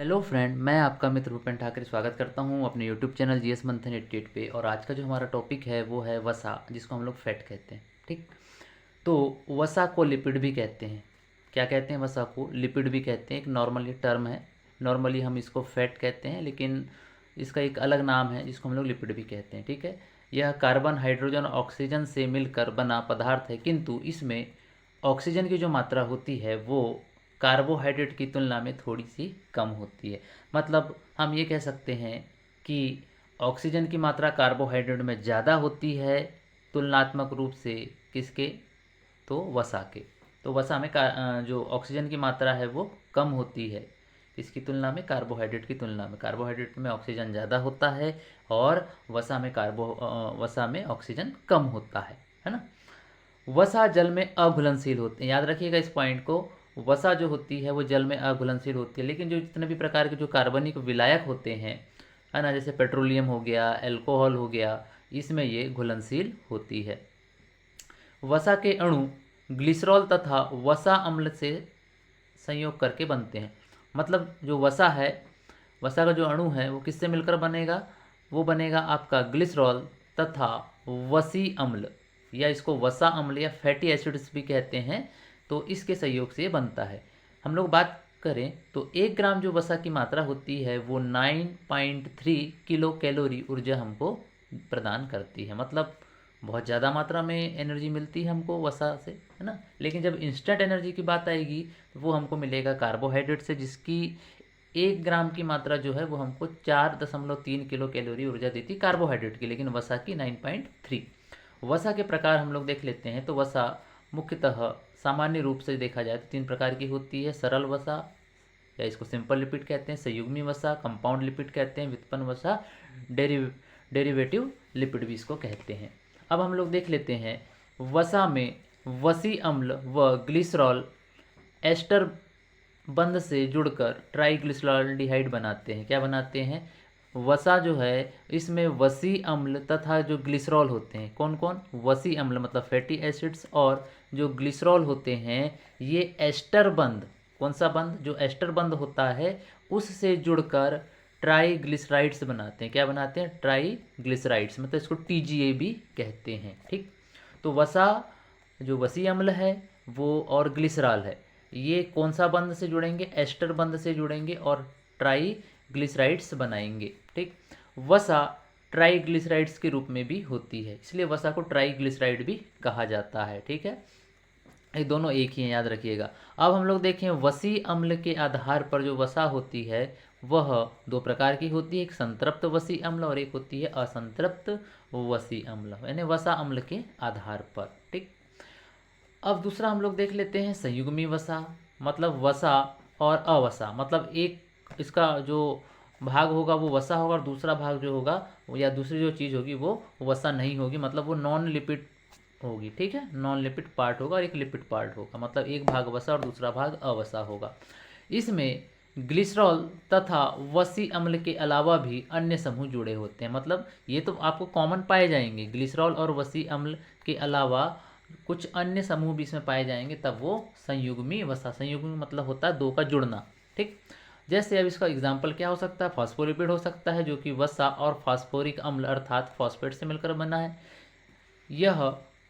Hello friend, मैं आपका मित्र भूपेन ठाकरे स्वागत करता हूं अपने यूट्यूब चैनल जीएस मंथन 88 पे। और आज का जो हमारा टॉपिक है वो है वसा, जिसको हम लोग फैट कहते हैं। ठीक, तो वसा को लिपिड भी कहते हैं। क्या कहते हैं? वसा को लिपिड भी कहते हैं। एक नॉर्मली टर्म है। नॉर्मली हम इसको फैट कहते हैं, लेकिन इसका एक अलग नाम है जिसको हम लोग लिपिड भी कहते हैं। ठीक है, यह कार्बन, हाइड्रोजन और ऑक्सीजन से मिलकर बना पदार्थ है, किंतु इसमें ऑक्सीजन की जो मात्रा होती है वो कार्बोहाइड्रेट की तुलना में थोड़ी सी कम होती है। मतलब हम ये कह सकते हैं कि ऑक्सीजन की मात्रा कार्बोहाइड्रेट में ज़्यादा होती है तुलनात्मक रूप से। किसके? तो वसा के। तो वसा में जो ऑक्सीजन की मात्रा है वो कम होती है। इसकी तुलना में, कार्बोहाइड्रेट की तुलना में। कार्बोहाइड्रेट में ऑक्सीजन ज़्यादा होता है और वसा में ऑक्सीजन कम होता है ना। वसा जल में अघुलनशील होते हैं, याद रखिएगा इस पॉइंट को। वसा जो होती है वो जल में अघुलनशील होती है, लेकिन जो जितने भी प्रकार के जो कार्बनिक विलायक होते हैं, है ना, जैसे पेट्रोलियम हो गया, अल्कोहल हो गया, इसमें ये घुलनशील होती है। वसा के अणु ग्लिसरॉल तथा वसा अम्ल से संयोग करके बनते हैं। मतलब जो वसा है, वसा का जो अणु है वो किससे मिलकर बनेगा? वो बनेगा आपका ग्लिसरॉल तथा वसी अम्ल, या इसको वसा अम्ल या फैटी एसिड्स भी कहते हैं। तो इसके सहयोग से ये बनता है। हम लोग बात करें तो 1 ग्राम जो वसा की मात्रा होती है वो 9.3 किलो कैलोरी ऊर्जा हमको प्रदान करती है। मतलब बहुत ज़्यादा मात्रा में एनर्जी मिलती है हमको वसा से, है ना। लेकिन जब इंस्टेंट एनर्जी की बात आएगी तो वो हमको मिलेगा कार्बोहाइड्रेट से, जिसकी 1 ग्राम की मात्रा जो है वो हमको 4.3 किलो कैलोरी ऊर्जा देती कार्बोहाइड्रेट की, लेकिन वसा की 9.3। वसा के प्रकार हम लोग देख लेते हैं। तो वसा मुख्यतः सामान्य रूप से देखा जाए तो 3 प्रकार की होती है। सरल वसा, या इसको सिंपल लिपिड कहते हैं, संयुग्मी वसा, कंपाउंड लिपिड कहते हैं, व्युत्पन्न वसा, डेरिवेटिव लिपिड भी इसको कहते हैं। अब हम लोग देख लेते हैं वसा में वसी अम्ल व ग्लिसरॉल एस्टर बंध से जुड़कर ट्राइग्लिसरॉल्डिहाइड बनाते हैं। क्या बनाते हैं? वसा जो है इसमें वसी अम्ल तथा जो ग्लिसरॉल होते हैं, कौन कौन? वसी अम्ल मतलब फैटी एसिड्स, और जो ग्लिसरॉल होते हैं ये एस्टर बंध, कौन सा बंध? जो एस्टर बंध होता है उससे जुड़कर ट्राइग्लिसराइड्स बनाते हैं। क्या बनाते हैं? ट्राइग्लिसराइड्स, मतलब इसको टीजीए भी कहते हैं। ठीक, तो वसा, जो वसी अम्ल है वो, और ग्लिसरॉल है, ये कौन सा बंध से जुड़ेंगे? एस्टर बंध से जुड़ेंगे और ट्राइग्लिसराइड्स बनाएंगे। ठीक, वसा ट्राइग्लिसराइड्स के रूप में भी होती है, इसलिए वसा को ट्राइग्लिसराइड भी कहा जाता है। ठीक है, ये दोनों एक ही हैं, याद रखिएगा। अब हम लोग देखें वसी अम्ल के आधार पर जो वसा होती है वह 2 प्रकार की होती है। एक संतृप्त वसी अम्ल और एक होती है असंतृप्त वसी अम्ल, यानी वसा अम्ल के आधार पर। ठीक, अब दूसरा हम लोग देख लेते हैं संयुग्मी वसा, मतलब वसा और अवसा। मतलब एक इसका जो भाग होगा वो वसा होगा और दूसरा भाग जो होगा या दूसरी जो चीज़ होगी वो वसा नहीं होगी, मतलब वो नॉन लिपिड होगी। ठीक है, नॉन लिपिड पार्ट होगा और एक लिपिड पार्ट होगा, मतलब एक भाग वसा और दूसरा भाग अवसा होगा। इसमें ग्लिसरॉल तथा वसी अम्ल के अलावा भी अन्य समूह जुड़े होते हैं। मतलब ये तो आपको कॉमन पाए जाएंगे, ग्लिसरॉल और वसी अम्ल के अलावा कुछ अन्य समूह भी इसमें पाए जाएंगे, तब वो संयुग्मी वसा। संयुग्मी मतलब होता है 2 का जुड़ना। ठीक, जैसे अब इसका एग्जाम्पल क्या हो सकता है? फॉस्फोलिपिड हो सकता है, जो कि वसा और फास्फोरिक अम्ल अर्थात फॉस्फेट से मिलकर बना है। यह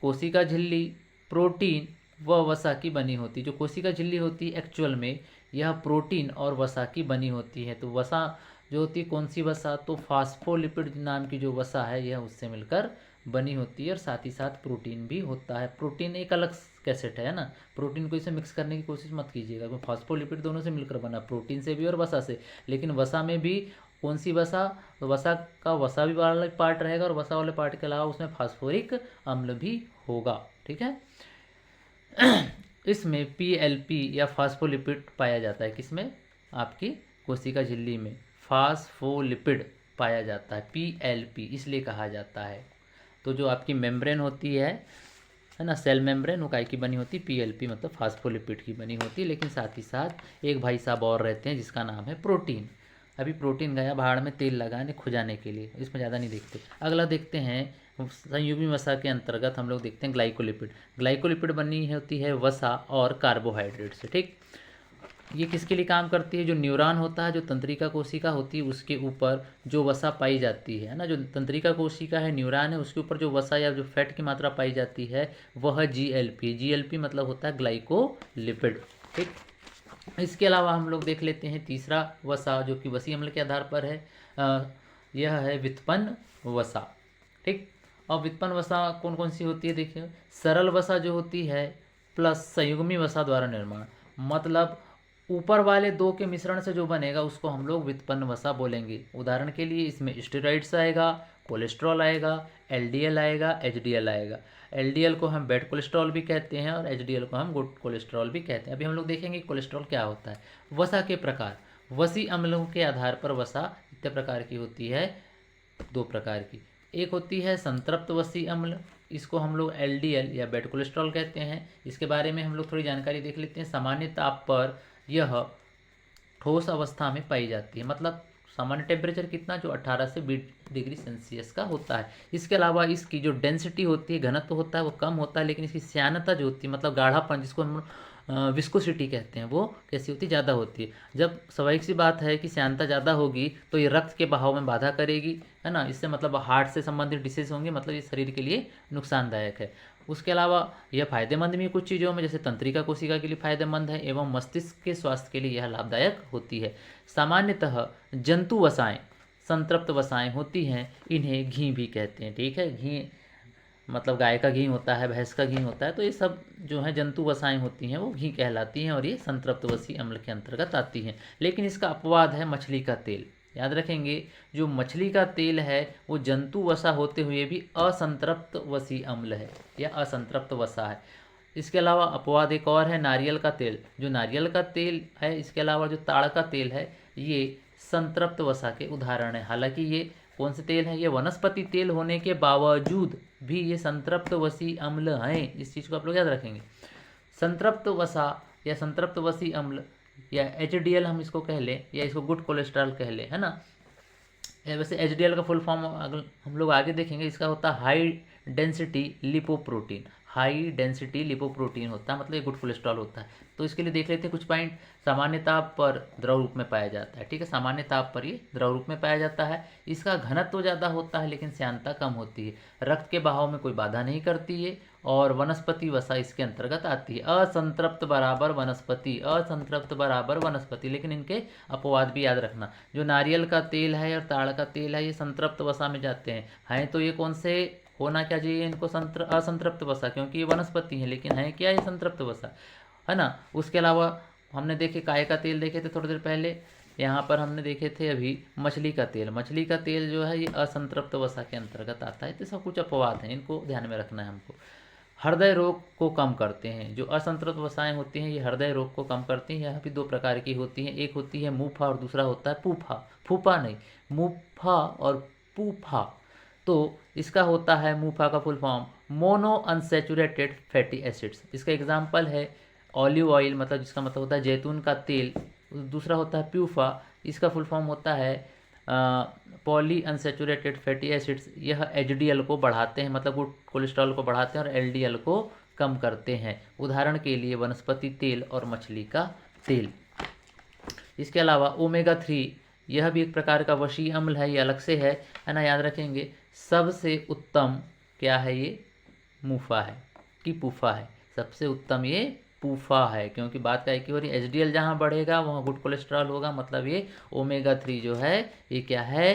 कोशिका झिल्ली, प्रोटीन व वसा की बनी होती है। जो कोशिका झिल्ली होती है एक्चुअल में यह प्रोटीन और वसा की बनी होती है। तो वसा जो होती है, कौन सी वसा? तो फास्फोलिपिड नाम की जो वसा है यह उससे मिलकर बनी होती है, और साथ ही साथ प्रोटीन भी होता है। प्रोटीन एक अलग कैसेट है ना, प्रोटीन को इसे मिक्स करने की कोशिश मत कीजिएगा। तो फास्फोलिपिड दोनों से मिलकर बना, प्रोटीन से भी और वसा से। लेकिन वसा में भी कौन सी वसा? तो वसा का वसा भी वाला पार्ट रहेगा और वसा वाले पार्ट के अलावा उसमें फास्फोरिक अम्ल भी होगा। ठीक है, इसमें पीएलपी या फास्फोलिपिड पाया जाता है। किसमें? आपकी कोशिका झिल्ली में फास्फोलिपिड पाया जाता है, पीएलपी इसलिए कहा जाता है। तो जो आपकी मेम्ब्रेन होती है ना, सेल मेम्ब्रेन, वो काय की बनी होती है? पीएलपी मतलब फास्फोलिपिड की बनी होती है। लेकिन साथ ही साथ एक भाई साहब और रहते हैं जिसका नाम है प्रोटीन। अभी प्रोटीन गया भाड़ में तेल लगाने खुजाने के लिए, इसमें ज़्यादा नहीं देखते। अगला देखते हैं संयुग्मी वसा के अंतर्गत हम लोग देखते हैं ग्लाइकोलिपिड। ग्लाइकोलिपिड बनी होती है वसा और कार्बोहाइड्रेट से। ठीक, ये किसके लिए काम करती है? जो न्यूरॉन होता है, जो तंत्रिका कोशिका होती है, उसके ऊपर जो वसा पाई जाती है ना, जो तंत्रिका कोशिका है, न्यूरॉन है, उसके ऊपर जो वसा या जो फैट की मात्रा पाई जाती है वह जीएलपी। जीएलपी मतलब होता है ग्लाइकोलिपिड। ठीक। इसके अलावा हम लोग देख लेते हैं तीसरा वसा जो कि वसी अम्ल के आधार पर है, यह है व्युत्पन्न वसा। ठीक। और व्युत्पन्न वसा कौन कौन सी होती है? देखिए, सरल वसा जो होती है प्लस संयुग्मी वसा द्वारा निर्माण, मतलब ऊपर वाले दो के मिश्रण से जो बनेगा उसको हम लोग व्युत्पन्न वसा बोलेंगे। उदाहरण के लिए इसमें स्टेरॉइड्स आएगा, कोलेस्ट्रॉल आएगा, एलडीएल आएगा, एचडीएल आएगा। एलडीएल को हम बैड कोलेस्ट्रॉल भी कहते हैं और एचडीएल को हम गुड कोलेस्ट्रॉल भी कहते हैं। अभी हम लोग देखेंगे कोलेस्ट्रॉल क्या होता है। वसा के प्रकार, वसी अम्लों के आधार पर वसा कितने प्रकार की होती है? 2 प्रकार की। एक होती है संतृप्त वसी अम्ल, इसको हम लोग एलडीएल या बैड कोलेस्ट्रॉल कहते हैं। इसके बारे में हम लोग थोड़ी जानकारी देख लेते हैं। सामान्य ताप पर यह ठोस अवस्था में पाई जाती है, मतलब सामान्य टेम्परेचर कितना? जो 18 से 20 डिग्री सेल्सियस का होता है। इसके अलावा इसकी जो डेंसिटी होती है, घनत्व होता है, वो कम होता है, लेकिन इसकी श्यानता जो होती है, मतलब गाढ़ापन, जिसको हम विस्कोसिटी कहते हैं, वो कैसी होती है? ज़्यादा होती है। जब स्वाभाविक सी बात है कि श्यानता ज़्यादा होगी तो ये रक्त के बहाव में बाधा करेगी, है ना। इससे मतलब हार्ट से संबंधित डिसीज होंगे, मतलब ये शरीर के लिए नुकसानदायक है। उसके अलावा यह फायदेमंद भी कुछ चीज़ों में, जैसे तंत्रिका कोशिका के लिए फायदेमंद है एवं मस्तिष्क के स्वास्थ्य के लिए यह लाभदायक होती है। सामान्यतः जंतु वसाएं, संतृप्त वसाएं होती हैं, इन्हें घी भी कहते हैं। ठीक है, घी मतलब गाय का घी होता है, भैंस का घी होता है, तो ये सब जो है जंतु वसाएं होती हैं वो घी कहलाती हैं और ये संतृप्त वसी अम्ल के अंतर्गत आती हैं। लेकिन इसका अपवाद है मछली का तेल। याद रखेंगे, जो मछली का तेल है वो जंतु वसा होते हुए भी असंतृप्त वसी अम्ल है या असंतृप्त वसा है। इसके अलावा अपवाद एक और है, नारियल का तेल। जो नारियल का तेल है, इसके अलावा जो ताड़ का तेल है, ये संतृप्त वसा के उदाहरण है। हालांकि ये कौन से तेल है? ये वनस्पति तेल होने के बावजूद भी ये संतृप्त वसी अम्ल हैं। इस चीज़ को आप लोग याद रखेंगे। संतृप्त वसा या संतृप्त वसी अम्ल या एचडीएल हम इसको कह लें या इसको गुड कोलेस्ट्रॉल कह लें, है ना। वैसे एचडीएल का फुल फॉर्म अगर हम लोग आगे देखेंगे, इसका होता है high density lipoprotein. High density lipoprotein होता है, मतलब ये गुड कोलेस्ट्रॉल होता है। तो इसके लिए देख लेते हैं कुछ पॉइंट। सामान्य ताप पर द्रव रूप में पाया जाता है। ठीक है, सामान्य ताप पर ये द्रव रूप में पाया जाता है। इसका घनत्व तो ज़्यादा होता है लेकिन श्यानता कम होती है। रक्त के बहाव में कोई बाधा नहीं करती है और वनस्पति वसा इसके अंतर्गत आती है। असंतृप्त बराबर वनस्पति, असंतृप्त बराबर वनस्पति। लेकिन इनके अपवाद भी याद रखना। जो नारियल का तेल है और ताड़ का तेल है, ये संतृप्त वसा में जाते हैं तो ये कौन से होना क्या चाहिए इनको? असंतृप्त वसा, क्योंकि ये वनस्पति है, लेकिन है क्या? ये संतृप्त वसा, है ना। उसके अलावा हमने देखे काय का तेल देखे थे थोड़ी देर पहले, यहाँ पर हमने देखे थे अभी मछली का तेल। मछली का तेल जो है ये असंतृप्त वसा के अंतर्गत आता है। तो सब कुछ अपवाद हैं, इनको ध्यान में रखना है हमको। हृदय रोग को कम करते हैं। जो असंतृप्त वसाएं होती हैं ये हृदय रोग को कम करती हैं। यहाँ भी 2 प्रकार की होती हैं, एक होती है मुफा और दूसरा होता है पूफा। फूफा नहीं, मुफा और पूफा। तो इसका होता है मुफा का full form mono unsaturated fatty acids. इसका एग्जाम्पल है ऑलिव ऑयल, मतलब जिसका मतलब होता है जैतून का तेल। दूसरा होता है प्यूफा, इसका फुल फॉर्म होता है पॉली अनसैचुरेटेड फैटी एसिड्स। यह एचडीएल को बढ़ाते हैं, मतलब गुड कोलेस्ट्रॉल को बढ़ाते हैं और एलडीएल को कम करते हैं। उदाहरण के लिए वनस्पति तेल और मछली का तेल। इसके अलावा ओमेगा 3 यह भी एक प्रकार का वशी अम्ल है, ये अलग से है ना। याद रखेंगे सबसे उत्तम क्या है? ये मुफा है कि पूफा है? सबसे उत्तम ये पूफा है, क्योंकि बात का एक ही हो रही है। एचडीएल जहाँ बढ़ेगा वहाँ गुड कोलेस्ट्रॉल होगा, मतलब ये ओमेगा 3 जो है ये क्या है?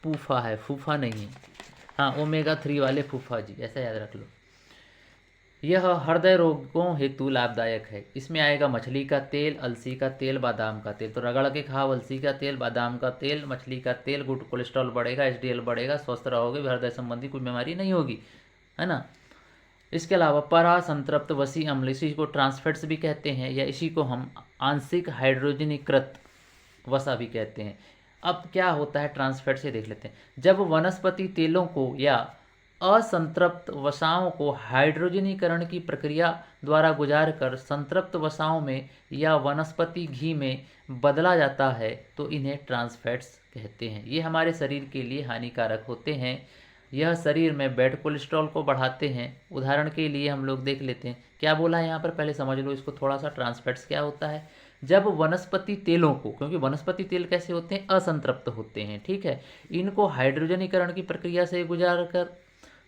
पूफा है, फूफा नहीं है। हाँ, ओमेगा 3 वाले फूफा जी, ऐसा याद रख लो। यह हृदय रोगों हेतु लाभदायक है। इसमें आएगा मछली का तेल, अलसी का तेल, बादाम का तेल। तो रगड़ के खाओ अलसी का तेल, बादाम का तेल, मछली का तेल। गुड कोलेस्ट्रॉल बढ़ेगा, एचडीएल बढ़ेगा, स्वस्थ रहोगे, हृदय संबंधी कोई बीमारी नहीं होगी, है ना। इसके अलावा परासंतृप्त वसी अम्ल, इसी को ट्रांसफैट्स भी कहते हैं या इसी को हम आंशिक हाइड्रोजनीकृत वसा भी कहते हैं। अब क्या होता है ट्रांसफैट से देख लेते हैं। जब वनस्पति तेलों को या असंतृप्त वसाओं को हाइड्रोजनीकरण की प्रक्रिया द्वारा गुजार कर संतृप्त वसाओं में या वनस्पति घी में बदला जाता है तो इन्हें ट्रांसफैट्स कहते हैं। ये हमारे शरीर के लिए हानिकारक होते हैं। यह शरीर में बैड कोलेस्ट्रॉल को बढ़ाते हैं। उदाहरण के लिए हम लोग देख लेते हैं, क्या बोला है यहाँ पर, पहले समझ लो इसको थोड़ा सा। ट्रांसफैट्स क्या होता है? जब वनस्पति तेलों को, क्योंकि वनस्पति तेल कैसे होते हैं, असंतृप्त होते हैं, ठीक है, इनको हाइड्रोजनीकरण की प्रक्रिया से गुजार कर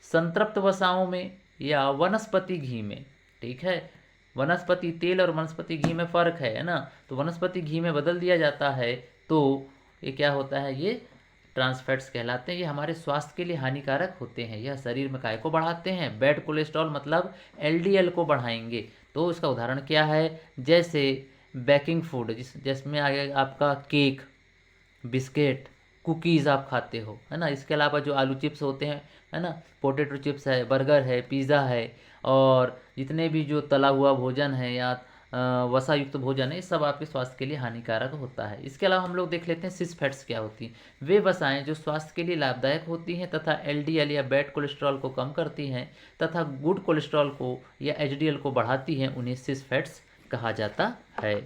संतृप्त वसाओं में या वनस्पति घी में, ठीक है, वनस्पति तेल और वनस्पति घी में फ़र्क है ना, तो वनस्पति घी में बदल दिया जाता है, तो ये क्या होता है, ये ट्रांस फैट्स कहलाते हैं। ये हमारे स्वास्थ्य के लिए हानिकारक होते हैं। यह शरीर में काय को बढ़ाते हैं, बैड कोलेस्ट्रॉल मतलब एलडीएल को बढ़ाएंगे। तो इसका उदाहरण क्या है, जैसे बेकिंग फूड, जिसमें आगे आपका केक, बिस्किट, कुकीज़ आप खाते हो, है ना, इसके अलावा जो आलू चिप्स होते हैं, है ना, पोटैटो चिप्स है, बर्गर है, पिज़्ज़ा है, और जितने भी जो तला हुआ भोजन है या वसा युक्त भोजन है, ये सब आपके स्वास्थ्य के लिए हानिकारक होता है। इसके अलावा हम लोग देख लेते हैं सिस फैट्स क्या होती हैं। वे वसाएं जो स्वास्थ्य के लिए लाभदायक होती हैं तथा एलडीएल या बैड कोलेस्ट्रॉल को कम करती हैं तथा गुड कोलेस्ट्रॉल को या एचडीएल को बढ़ाती हैं, उन्हें सिस फैट्स कहा जाता है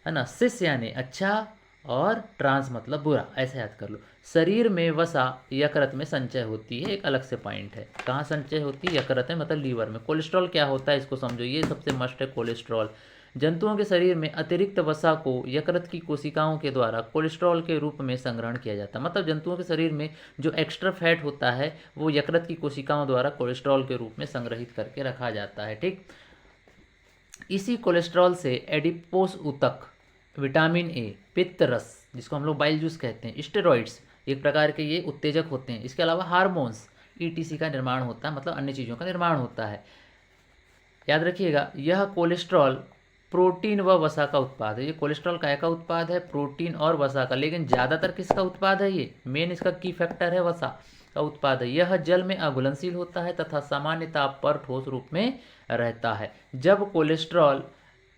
ना। सिस यानी अच्छा और ट्रांस मतलब बुरा, ऐसे याद कर लो। शरीर में वसा यकृत में संचय होती है, एक अलग से पॉइंट है। कहाँ संचय होती है, यकृत में, मतलब लीवर में। कोलेस्ट्रॉल क्या होता है इसको समझो, ये सबसे मस्ट है कोलेस्ट्रॉल। जंतुओं के शरीर में अतिरिक्त वसा को यकृत की कोशिकाओं के द्वारा कोलेस्ट्रॉल के रूप में संग्रहण किया जाता है। मतलब जंतुओं के शरीर में जो एक्स्ट्रा फैट होता है वो यकृत की कोशिकाओं द्वारा कोलेस्ट्रॉल के रूप में संग्रहित करके रखा जाता है, ठीक। इसी कोलेस्ट्रॉल से एडिपोस ऊतक, विटामिन ए, पित्त रस जिसको हम लोग बाइल जूस कहते हैं, स्टेरॉइड्स, एक प्रकार के ये उत्तेजक होते हैं। इसके अलावा हार्मोन्स, ईटीसी का निर्माण होता है, मतलब अन्य चीज़ों का निर्माण होता है। याद रखिएगा, यह कोलेस्ट्रॉल प्रोटीन व वसा का उत्पाद है। ये कोलेस्ट्रॉल काय का उत्पाद है, प्रोटीन और वसा का, लेकिन ज़्यादातर किसका उत्पाद है, ये मेन इसका की फैक्टर है वसा का उत्पाद है। यह जल में अघुलनशील होता है तथा सामान्य ताप पर ठोस रूप में रहता है। जब कोलेस्ट्रॉल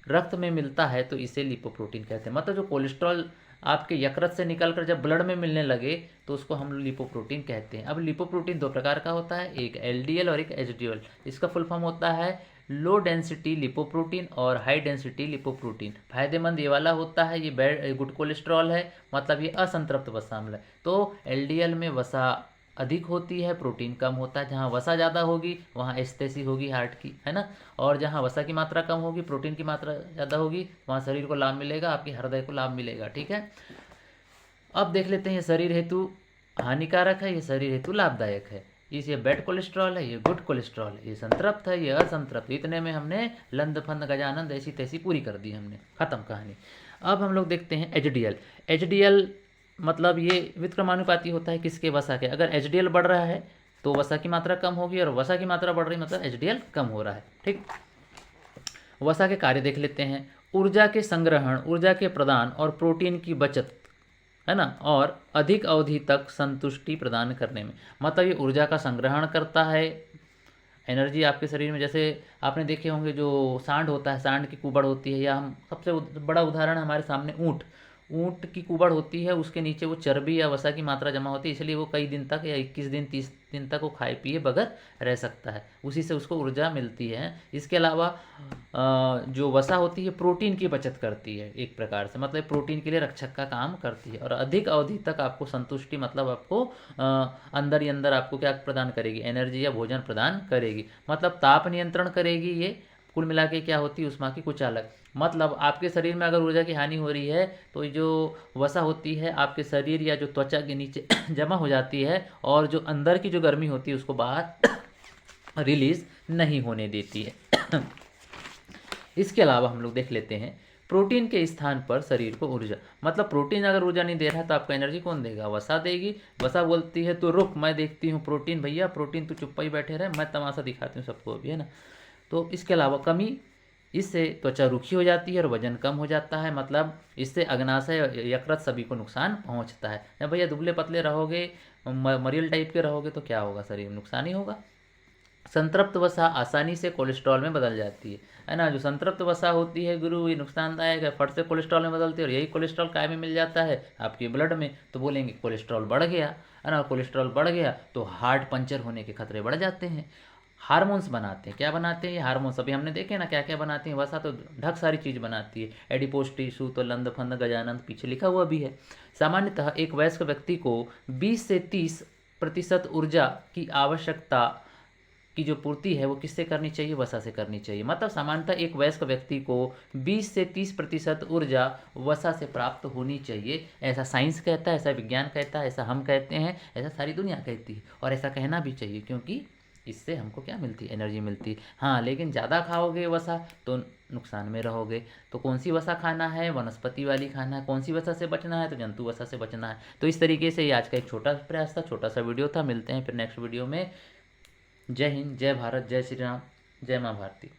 रक्त में मिलता है तो इसे लिपोप्रोटीन कहते हैं। मतलब जो कोलेस्ट्रॉल आपके यकृत से निकलकर जब ब्लड में मिलने लगे तो उसको हम लिपोप्रोटीन कहते हैं। अब लिपोप्रोटीन दो प्रकार का होता है, एक एलडीएल और एक एचडीएल। इसका फुल फॉर्म होता है लो डेंसिटी लिपोप्रोटीन और हाई डेंसिटी लिपोप्रोटीन। फायदेमंद ये वाला होता है, ये बैड गुड कोलेस्ट्रॉल है, मतलब ये असंतृप्त वसा अम्ल है। तो एलडीएल में वसा अधिक होती है, प्रोटीन कम होता है। जहाँ वसा ज़्यादा होगी वहाँ एस्थेसी होगी हार्ट की, है ना, और जहाँ वसा की मात्रा कम होगी, प्रोटीन की मात्रा ज़्यादा होगी, वहाँ शरीर को लाभ मिलेगा, आपके हृदय को लाभ मिलेगा, ठीक है। अब देख लेते हैं, ये शरीर हेतु हानिकारक है, ये शरीर हेतु लाभदायक है। ये बैड कोलेस्ट्रॉल है, ये गुड कोलेस्ट्रॉल है, ये संतृप्त है, ये असंतृप्त। इतने में हमने लंद फंद गजानंद ऐसी तैसी पूरी कर दी हमने, खत्म कहानी। अब हम लोग देखते हैं एचडीएल। एचडीएल मतलब ये विक्रमानुपाती होता है किसके, वसा के। अगर एचडीएल बढ़ रहा है तो वसा की मात्रा कम होगी, और वसा की मात्रा बढ़ रही मतलब एचडीएल कम हो रहा है, ठीक। वसा के कार्य देख लेते हैं। ऊर्जा के संग्रहण, ऊर्जा के प्रदान और प्रोटीन की बचत, है ना, और अधिक अवधि तक संतुष्टि प्रदान करने में। मतलब ये ऊर्जा का संग्रहण करता है, एनर्जी आपके शरीर में। जैसे आपने देखे होंगे जो सांड होता है, सांड की कुबड़ होती है, या हम सबसे बड़ा उदाहरण हमारे सामने ऊँट की कुबड़ होती है, उसके नीचे वो चर्बी या वसा की मात्रा जमा होती है, इसलिए वो कई दिन तक या 21 दिन 30 दिन तक वो खाए पिए बगैर रह सकता है, उसी से उसको ऊर्जा मिलती है। इसके अलावा जो वसा होती है प्रोटीन की बचत करती है एक प्रकार से, मतलब प्रोटीन के लिए रक्षक का काम करती है, और अधिक अवधि तक आपको संतुष्टि, मतलब आपको अंदर ही अंदर आपको क्या प्रदान करेगी, एनर्जी या भोजन प्रदान करेगी, मतलब ताप नियंत्रण करेगी। ये कुल मिला के क्या होती है उष्मा की कुछ अलग। मतलब आपके शरीर में अगर ऊर्जा की हानि हो रही है तो जो वसा होती है आपके शरीर या जो त्वचा के नीचे जमा हो जाती है, और जो अंदर की जो गर्मी होती है उसको बाहर रिलीज नहीं होने देती है। इसके अलावा हम लोग देख लेते हैं प्रोटीन के स्थान पर शरीर को ऊर्जा। मतलब प्रोटीन अगर ऊर्जा नहीं दे रहा है तो आपको एनर्जी कौन देगा, वसा देगी। वसा बोलती है तो रुक मैं देखती हूँ प्रोटीन, भैया प्रोटीन तू चुप्पा ही बैठे रहे, मैं तमाशा दिखाती हूँ सबको अभी, है ना। तो इसके अलावा कमी, इससे त्वचा रूखी हो जाती है और वजन कम हो जाता है। मतलब इससे अग्नाशय, यकृत सभी को नुकसान पहुंचता है। जब भैया दुबले पतले रहोगे, मरियल टाइप के रहोगे तो क्या होगा, शरीर में नुकसान ही होगा। संतृप्त वसा आसानी से कोलेस्ट्रॉल में बदल जाती है ना। जो संतृप्त वसा होती है गुरु, ये नुकसानदायक है, फट से कोलेस्ट्रॉल में बदलती है, और यही कोलेस्ट्रॉल काय में मिल जाता है आपके ब्लड में, तो बोलेंगे कोलेस्ट्रॉल बढ़ गया, है ना। कोलेस्ट्रॉल बढ़ गया तो हार्ट पंचर होने के खतरे बढ़ जाते हैं। हार्मोन्स बनाते हैं, क्या बनाते हैं ये हार्मोन्स, अभी हमने देखे ना क्या क्या बनाते हैं। वसा तो ढक सारी चीज़ बनाती है, एडिपोस टिश्यू तो लंद फंद गजानंद पीछे लिखा हुआ भी है। सामान्यतः एक वयस्क व्यक्ति को 20 से 30% ऊर्जा की आवश्यकता की जो पूर्ति है वो किससे करनी चाहिए, वसा से करनी चाहिए। मतलब सामान्यतः एक वयस्क व्यक्ति को 20 से 30% ऊर्जा वसा से प्राप्त होनी चाहिए। ऐसा साइंस कहता है, ऐसा विज्ञान कहता है, ऐसा हम कहते हैं, ऐसा सारी दुनिया कहती है, और ऐसा कहना भी चाहिए, क्योंकि इससे हमको क्या मिलती है, एनर्जी मिलती है। हाँ, लेकिन ज़्यादा खाओगे वसा तो नुकसान में रहोगे। तो कौन सी वसा खाना है, वनस्पति वाली खाना है। कौन सी वसा से बचना है, तो जंतु वसा से बचना है। तो इस तरीके से ये आज का एक छोटा प्रयास था, छोटा सा वीडियो था। मिलते हैं फिर नेक्स्ट वीडियो में। जय हिंद, जय भारत, जय श्री राम, जय माँ भारती।